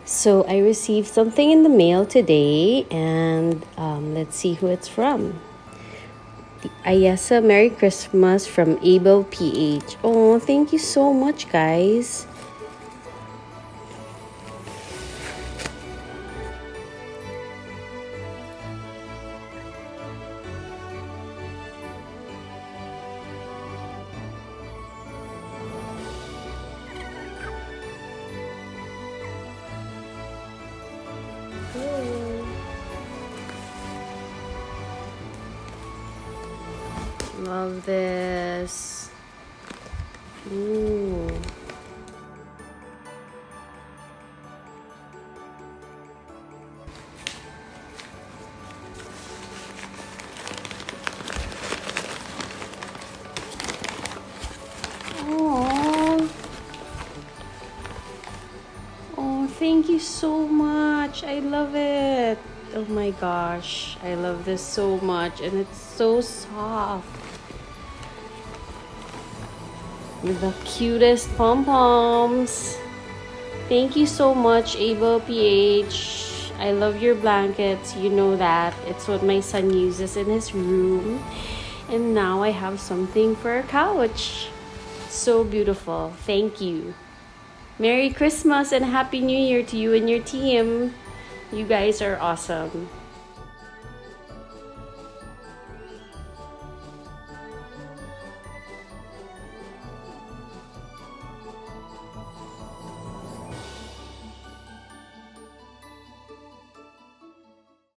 So I received something in the mail today, and let's see who it's from. The Ayesa Merry Christmas from Abel PH. Oh, thank you so much, guys. Love this. Ooh. Aww. Oh, thank you so much. I love it. Oh my gosh. I love this so much, and it's so soft. With the cutest pom-poms. Thank you so much, Abel PH. I love your blankets. You know that. It's what my son uses in his room. And now I have something for a couch. So beautiful. Thank you. Merry Christmas and Happy New Year to you and your team. You guys are awesome.